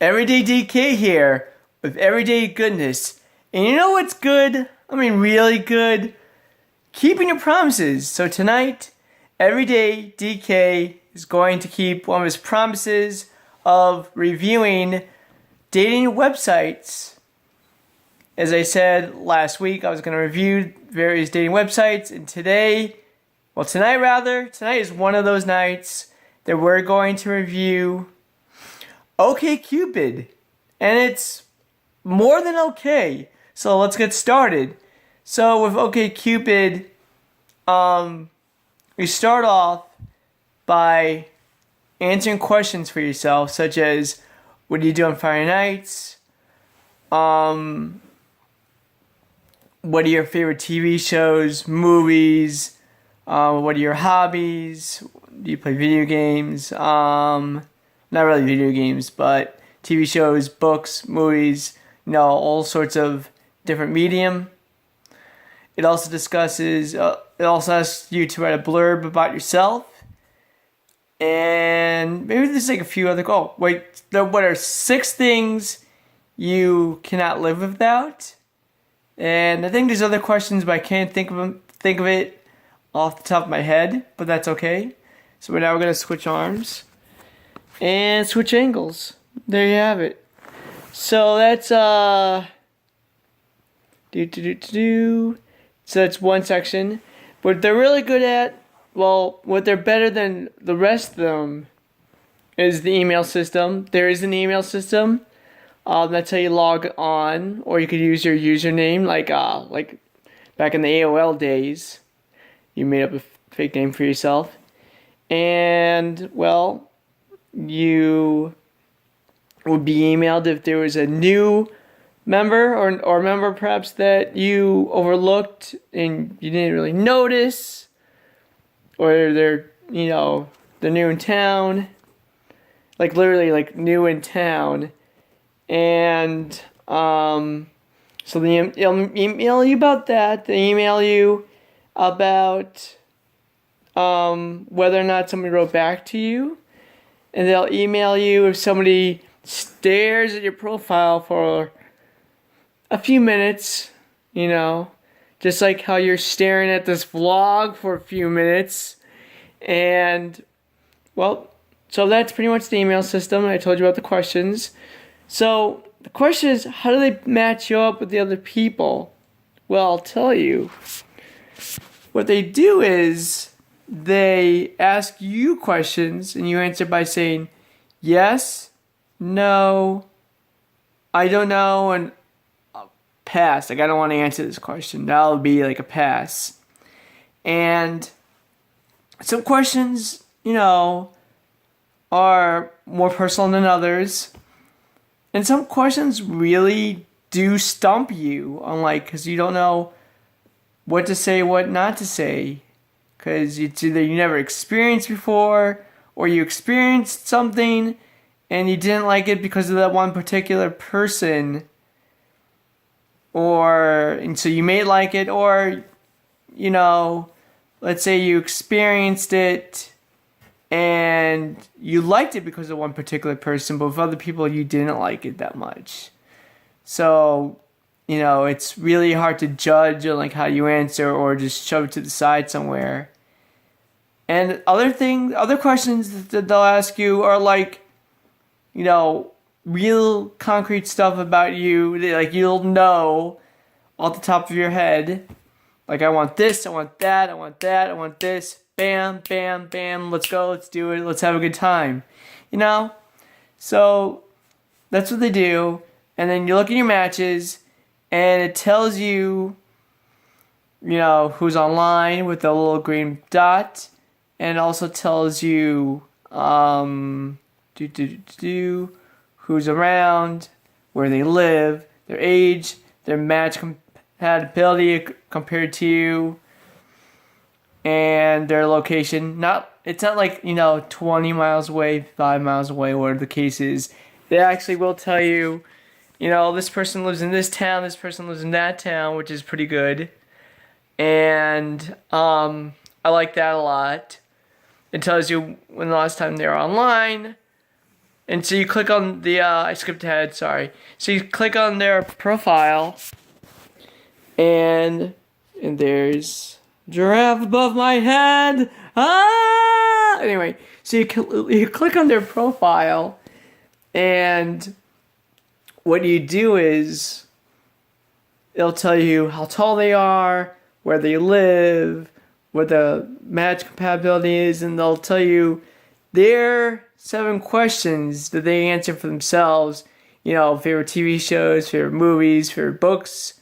Everyday DK here with everyday goodness. And you know what's good? I mean, really good? Keeping your promises. So tonight, everyday DK is going to keep one of his promises of reviewing dating websites. As I said last week, I was going to review various dating websites, and tonight is one of those nights that we're going to review Okcupid, and it's more than okay. So let's get started. So with Okcupid, we start off by answering questions for yourself, such as, what do you do on Friday nights? What are your favorite TV shows, movies? What are your hobbies? Do you play video games? Not really video games, but TV shows, books, movies, all sorts of different medium. It also discusses, it also asks you to write a blurb about yourself. And maybe there's like a few other, what are 6 things you cannot live without? And I think there's other questions, but I can't think of it off the top of my head, but that's okay. So now we're going to switch arms and switch angles. There you have it. So that's so that's one section. What they're really good at, what they're better than the rest of them is the email system. There is an email system. That's how you log on, or you could use your username, like back in the AOL days. You made up a fake name for yourself. And, you would be emailed if there was a new member or member perhaps that you overlooked and you didn't really notice, or they're new in town, like literally like new in town, and so they'll email you about that. They email you about whether or not somebody wrote back to you, and they'll email you if somebody stares at your profile for a few minutes, just like how you're staring at this vlog for a few minutes. And so that's pretty much the email system. I told you about the questions. So the question is, how do they match you up with the other people? Well, I'll tell you. What they do is they ask you questions, and you answer by saying yes, no, I don't know, and pass. Like, I don't want to answer this question. That'll be like a pass. And some questions, are more personal than others. And some questions really do stump you, because you don't know what to say, what not to say. Because it's either you never experienced before, or you experienced something and you didn't like it because of that one particular person. And so you may like it, or, let's say you experienced it and you liked it because of one particular person, but with other people you didn't like it that much. So, it's really hard to judge on how you answer, or just shove it to the side somewhere. And other questions that they'll ask you are real concrete stuff about you. You'll know off the top of your head. I want this, I want that, I want that, I want this. Bam, bam, bam. Let's go. Let's do it. Let's have a good time. So that's what they do. And then you look at your matches, and it tells you, who's online with a little green dot. And it also tells you who's around, where they live, their age, their match compatibility compared to you, and their location. It's not 20 miles away, 5 miles away, whatever the case is. They actually will tell you, this person lives in this town, this person lives in that town, which is pretty good. And I like that a lot. It tells you when the last time they were online, And so you click on the, I skipped ahead, sorry. So you click on their profile, and there's giraffe above my head. Ah! Anyway, so you click on their profile, and what you do is it'll tell you how tall they are, where they live, what the match compatibility is, and they'll tell you their 7 questions that they answer for themselves. You know, favorite TV shows, favorite movies, favorite books,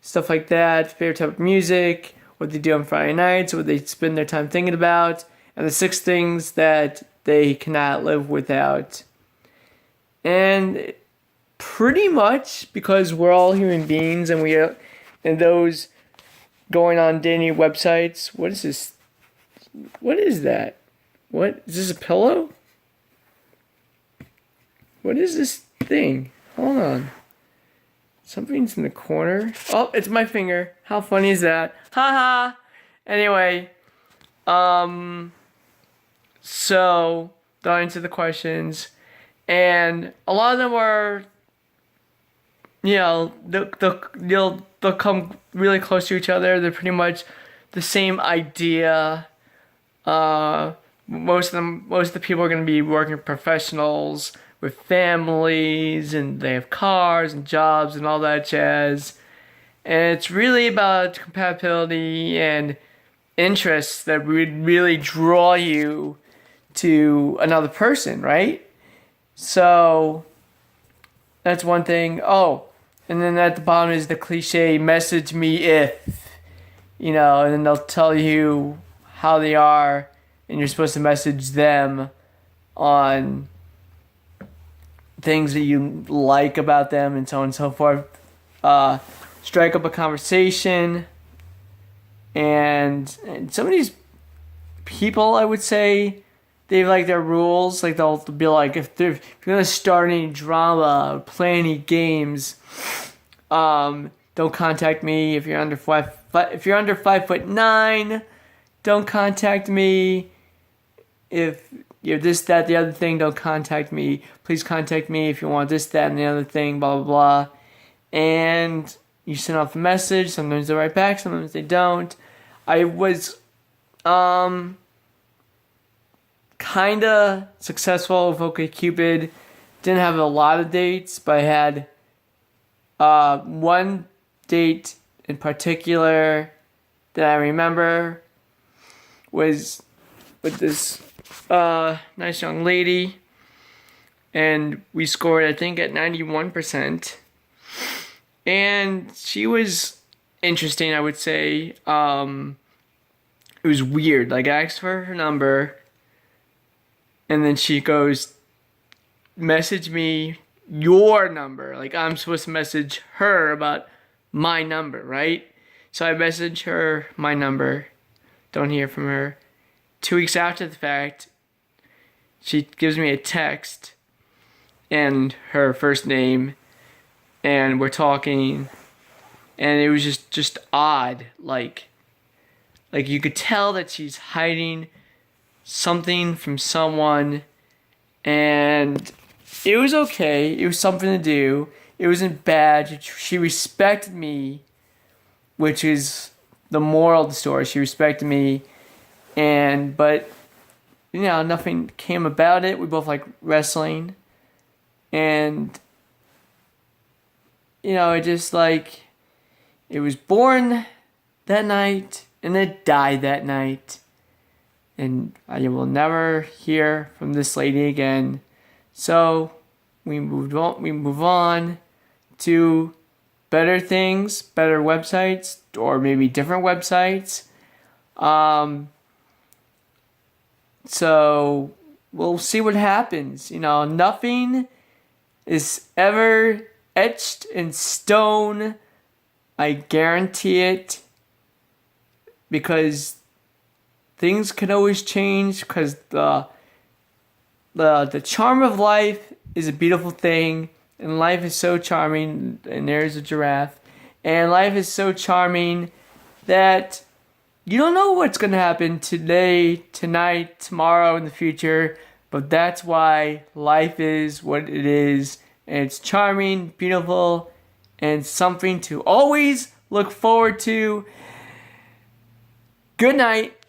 stuff like that, favorite type of music, what they do on Friday nights, what they spend their time thinking about, and the 6 things that they cannot live without. And pretty much because we're all human beings and those going on dating websites. What is this? What is that? What is this, a pillow? What is this thing? Hold on. Something's in the corner. Oh, it's my finger. How funny is that? Haha. Anyway, so they'll answer the questions, and a lot of them are, you know, they'll come really close to each other. They're pretty much the same idea. Most of the people are going to be working professionals with families, and they have cars and jobs and all that jazz. And it's really about compatibility and interests that would really draw you to another person, right? So that's one thing. Oh, and then at the bottom is the cliche, message me if, you know, and then they'll tell you how they are, and you're supposed to message them on things that you like about them, and so on and so forth. Strike up a conversation, and some of these people, I would say, they have like their rules. Like they'll be like, if you're gonna start any drama or play any games, don't contact me. If you're under 5'9", don't contact me. If you're this, that, the other thing, don't contact me. Please contact me if you want this, that, and the other thing, blah, blah, blah. And you send off a message. Sometimes they write back, sometimes they don't. I was kind of successful with Okcupid. Didn't have a lot of dates, but I had one date in particular that I remember was with this nice young lady, and we scored, I think, at 91%. And she was interesting, I would say. It was weird. Like, I asked for her number, and then she goes, message me your number. Like, I'm supposed to message her about my number, right? So I message her my number. Don't hear from her. 2 weeks after the fact, she gives me a text and her first name, and we're talking, and it was just odd. Like you could tell that she's hiding something from someone, and it was okay. It was something to do. It wasn't bad. She respected me, which is the moral of the story. She respected me, but you know, nothing came about it. We both like wrestling, and you know, it just like, it was born that night and it died that night, and I will never hear from this lady again. So we move on to better things, better websites, or maybe different websites. So we'll see what happens. You know, nothing is ever etched in stone. I guarantee it. Because things can always change, because the charm of life is a beautiful thing, and life is so charming, and there's a giraffe, and life is so charming that you don't know what's going to happen today, tonight, tomorrow, in the future, But that's why life is what it is. And it's charming, beautiful, and something to always look forward to. Good night.